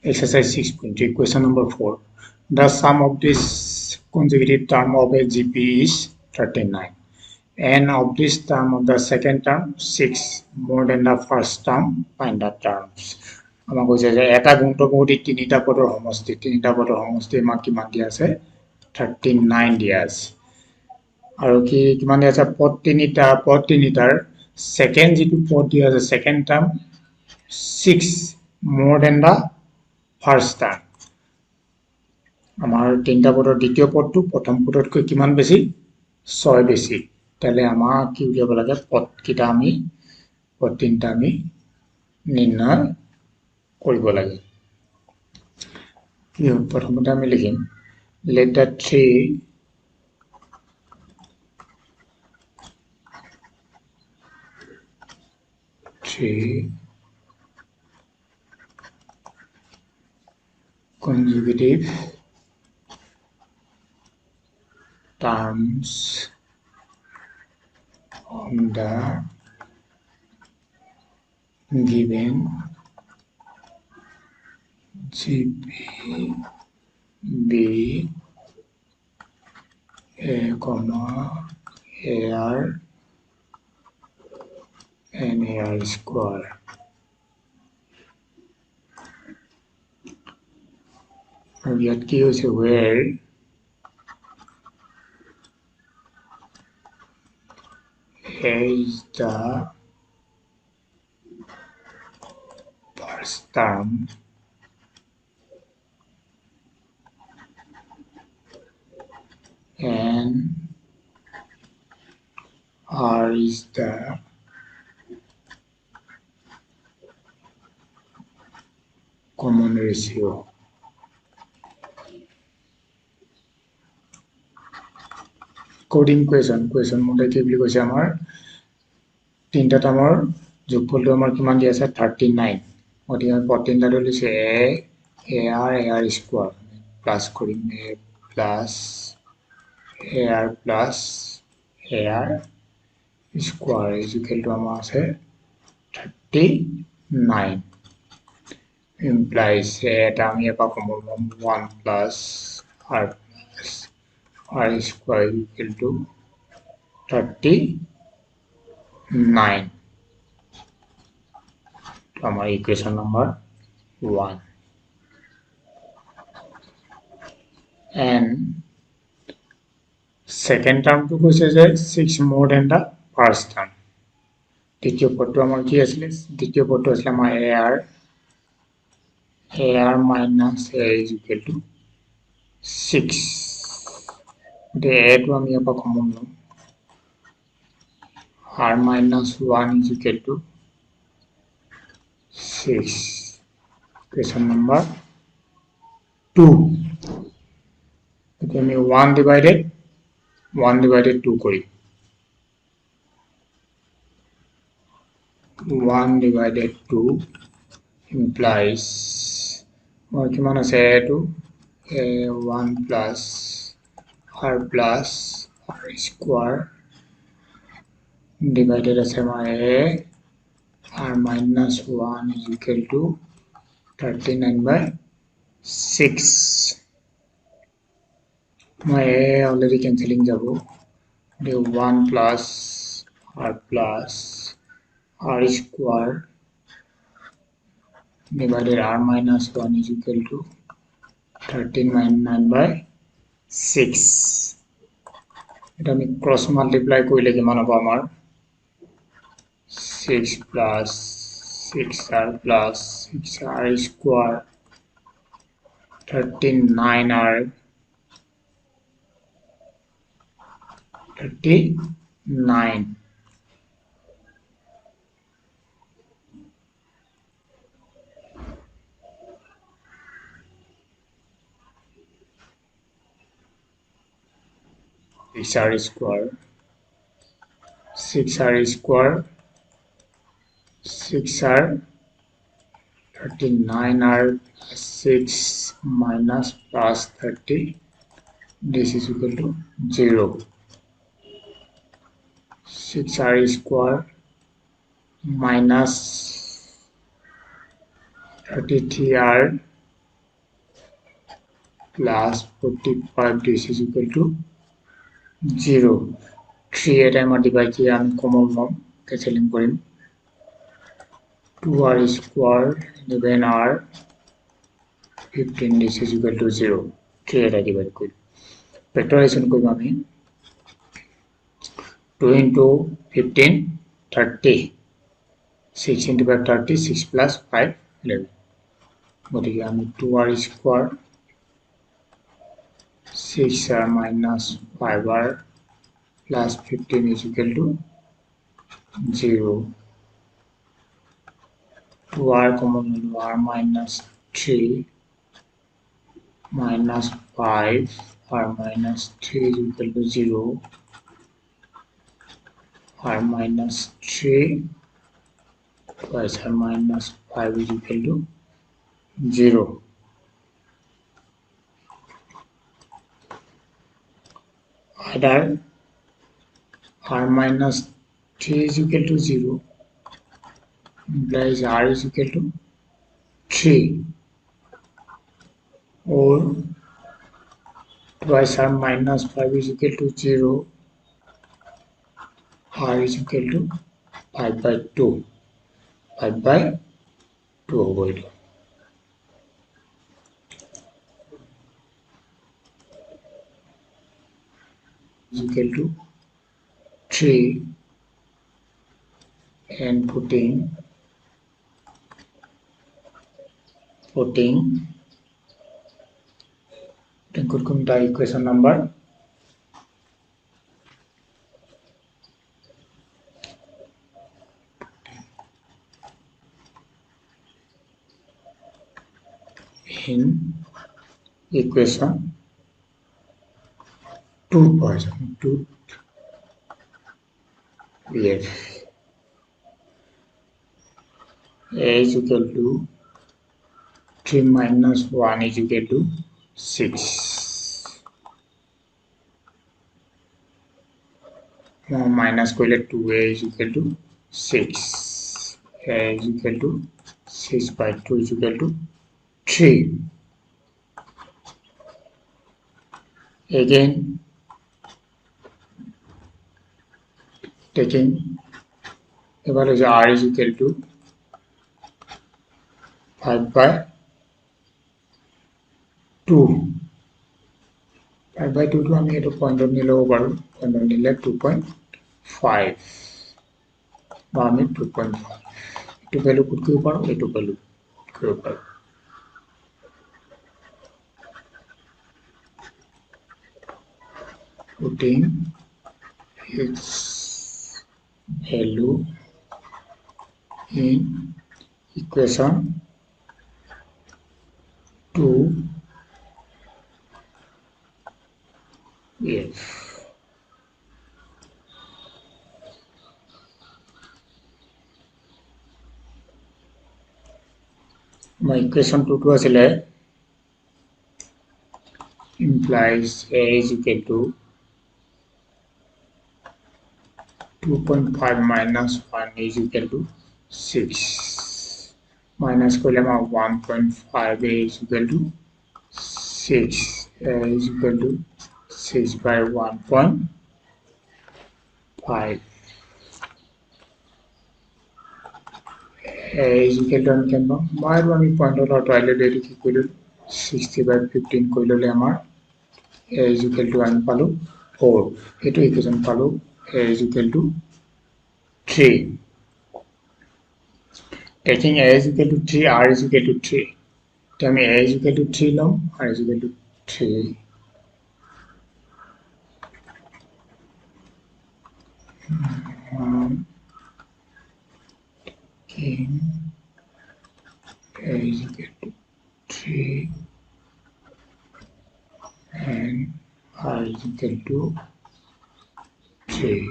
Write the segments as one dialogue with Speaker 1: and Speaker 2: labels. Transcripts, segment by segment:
Speaker 1: Exercise 6.3, question number 4. The sum of this consecutive term of a GP is 39. And of this term of the second term, 6. More than the first term, find the terms. আমাক কৈছে যে এটা গুণিতক বহুটি তিনিটা পদৰ সমষ্টি আমাক কিমান দিয়া আছে 39 দিয়া আছে আৰু কি কিমান দিয়া আছে পদ তিনিটাৰ সেকেন্ড যেটো পদ দিয়া আছে second term 6 more than the first term আমাৰ তিনিটা পদৰ দ্বিতীয় পদটো প্ৰথম পদতকৈ কিমান বেছি 6 বেছি তাহলে আমাক কি উলিয়াব লাগে পদ কিটা আমি পদ তিনটা আমি নিৰ্ণয় কৰিব লাগে প্ৰথমতে আমি লিখিম let the three consecutive terms on the given GP be a comma AR and AR square and yet gives where A is the first term and R is the common ratio. Coding question মতে কি বুলি কৈছে আমাৰ তিনটা টাৰ্মৰ যোগফলটো আমাৰ কিমান দিয়া আছে 39 গতিকে পদ তিনটাটো লিখে AR square plus Karim A plus AR square is equal to আমাৰ আছে 39 implies এটা আমি এটা common 1 plus R square equal to 39 our equation number 1 and second term to কৈছে যে 6 more than the first term দ্বিতীয় পদটো আমাৰ কি আছিল দ্বিতীয় পদটো আছিল আমাৰ AR minus A is equal to 6 the A to আমি apa common লম R minus 1 is equal to 6 question number 2 আমি 1 divided 2 করি 1 divided 2 implies what কিমান আছে to A1 plus R square divided as R minus 1 is equal to 39 by 6 my A already cancelling jabo the 1 plus R square divided R minus 1 is equal to 39 by 6 এটা আমি cross multiply কৰিলে কিমান হ'ব আমাৰ 6 plus 6R square 39R 39 6R square 6R 39R 6 minus plus 30 this is equal to 0 6R square minus 33R plus 45 this is equal to 0 3 এটা আমাৰ divide কৰি আমি কমন ল'ম কেনসেলিং কৰিম 2r square given r 15 this is equal to 0 3 এটা divide কৰিম factorisation কৰিম আমি 2 into 15 30 6 into 5 30 6 plus 5 11 গতিকে আমি 2r square 6r minus 5r plus 15 is equal to 0 2r common r minus 3 minus 5 r minus 3 is equal to 0 r minus 3 twice r minus 5 is equal to 0 either r minus 3 is equal to 0 implies r is equal to 3 or twice r minus 5 is equal to 0 r is equal to 5 by 2 5 by 2 over it is equal to 3 and putting the equation number in equation 2 we have a is equal to 3 minus 1 is equal to 6 minus equal to 2a is equal to 6 a is equal to 6 by 2 is equal to 3 again taking evaluation r is equal to 5 by 2 5 by 2 to আমি এটা পয়েন্টত নিলে পাৰো পয়েন্টত নিলে 2.5 বা আমি 2.5 এটো value put কৰিব পাৰো এটো ভ্যালু কৰিব পাৰো putting its value in equation 2 if my equation 2 to asile implies a is equal to 2.5 minus 1 is equal to 6 minus column of 1.5 a is equal to 6 a is equal to 6 by 1.5 a is equal to আমি কেন বাইরে আমি point হল toilet এর কি কইল 60 by 15 কইললে আমার a is equal to আমি পালো 4 এটো ইকুয়েশন পালো a is equal to 3 taking a is equal to 3 r is equal to 3 তো আমি a is equal to 3 লম r is equal to 3 a is equal to 3 and r is equal to 3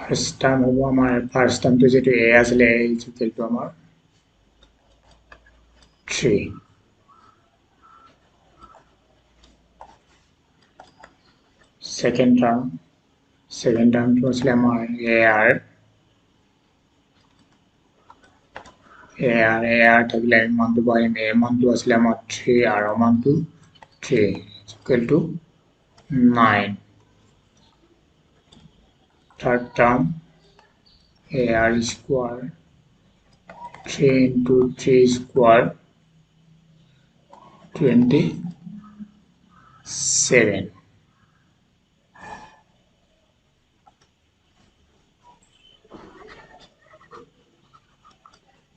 Speaker 1: first term হবো আমার first term তো যেটা a আসলে a is equal to আমার 3 second term second term to আসলে আমার AR থাকলে আমি মান দেবো a মান to আসলে আমার 3 r মান to 3 equal to 9 third term AR square 3 into 3 square 27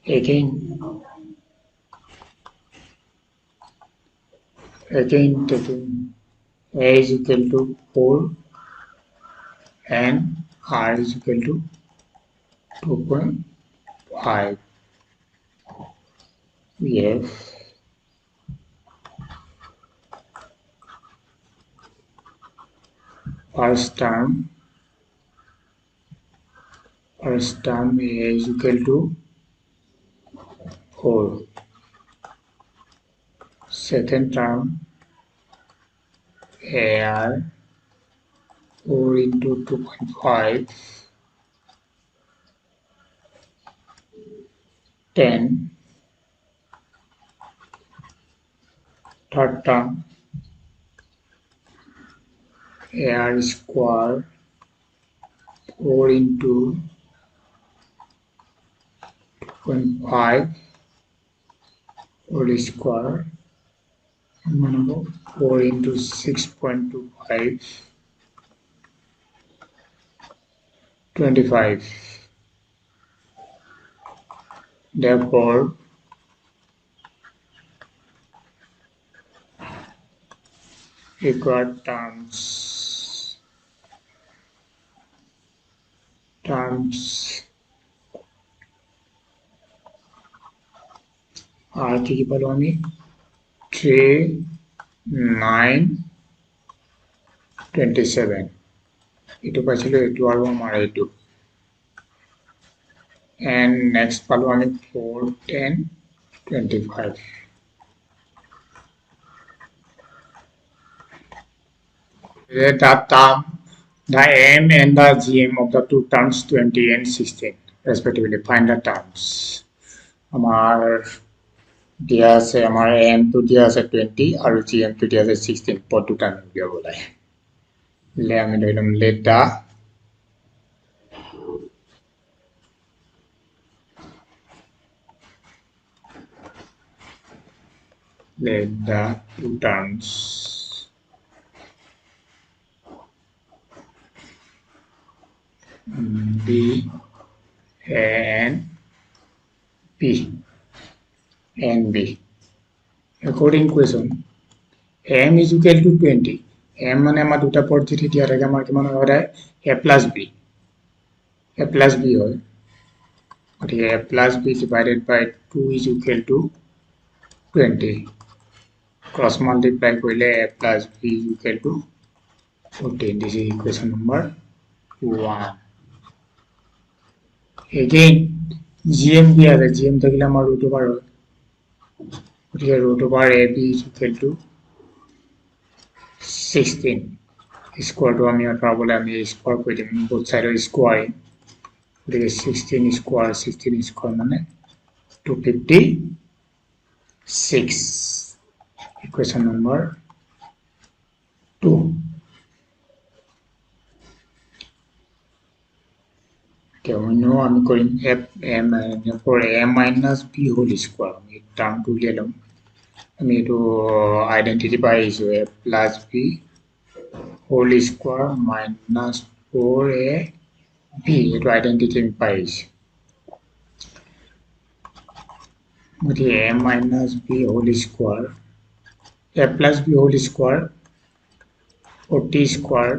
Speaker 1: again taking a is equal to 4 and r is equal to 2.5. We have first term a is equal to 4. Second term AR 4 into 2.5 10. Third term AR square 4 into 2.5 whole square 4 into 6.25 25. Therefore required terms are কি পালো আমি 3 9 27 এটু পাইছিল এটু আৰু আমাৰ এটু and next পালো আমি 4 10 25 that term the m and the gm of the two terms 20 and 16 respectively. Find the terms. আমার দিয়া আছে আমার m to দিয়া আছে 20 আৰু gm to দিয়া আছে 16 পদ দুটা নিয়া বলাই লে আমি ধৰিলাম let the two terms b and b and b. According question m is equal to 20 m মানে আমাৰ দুটা পদ যদি দিয়া থাকে আমাৰ কিমান হয় a plus b হয় গতিকে a plus b divided by 2 is equal to 20 cross multiply কৰিলে a plus b is equal to 14. This is equation number 1. Again gm দিয়া আছে gm থাকিলে আমাৰ root over হয় গতিকে root over ab is equal to 16 square to আমি আঁতৰাবলৈ আমি square কৰি দিম both side squaring গতিকে 16 square মানে 256 equation number 2. Okay, we know I'm calling f m for a minus b whole square. আমি টার্ম টু লিয়ালাম আমি এটো identify is a plus b whole square minus 4ab এটো identify is গতিকে a minus b whole square a plus b whole square 40 square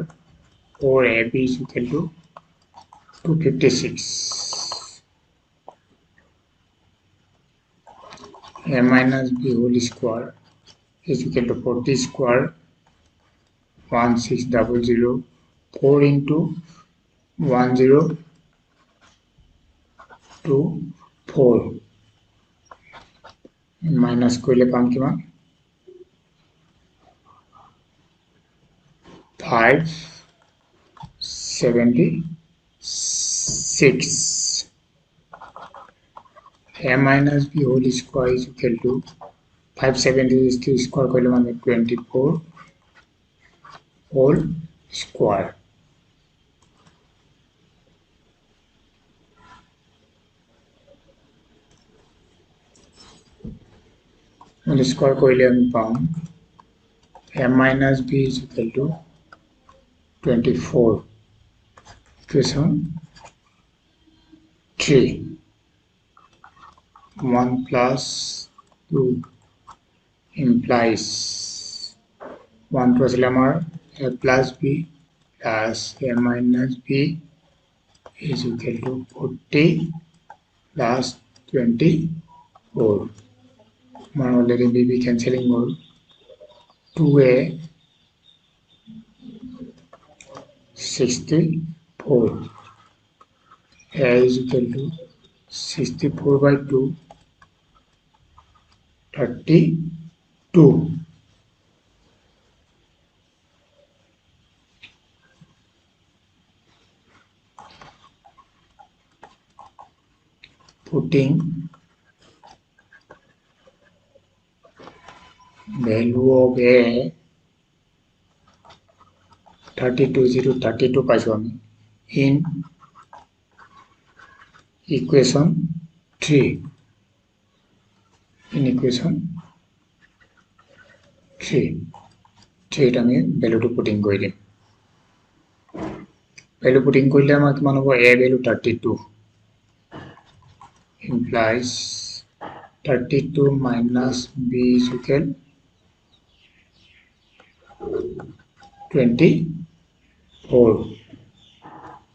Speaker 1: 4ab is equal to 256. A minus b whole square is equal to 40 square 1600 4 into 1024 minus করলে পাম কিমান 5 76. A minus b whole square is equal to 576 square করলে মানে 24 whole square. whole square করলে আমি পাম a minus b is equal to 24. Equation 3. 1 plus 2 implies 1 to আমার a plus b plus a minus b is equal to 40 plus 24. Man already b cancelling all. 2a 64. A is equal to 64 by 2 32. Putting value of a 32 পাইছো আমি in equation 3. In equation 3 এটা আমি ভ্যালুটো putting কৰি দিম value putting কৰিলে আমাৰ কিমান হ'ব a value 32 implies 32 minus b is equal 24.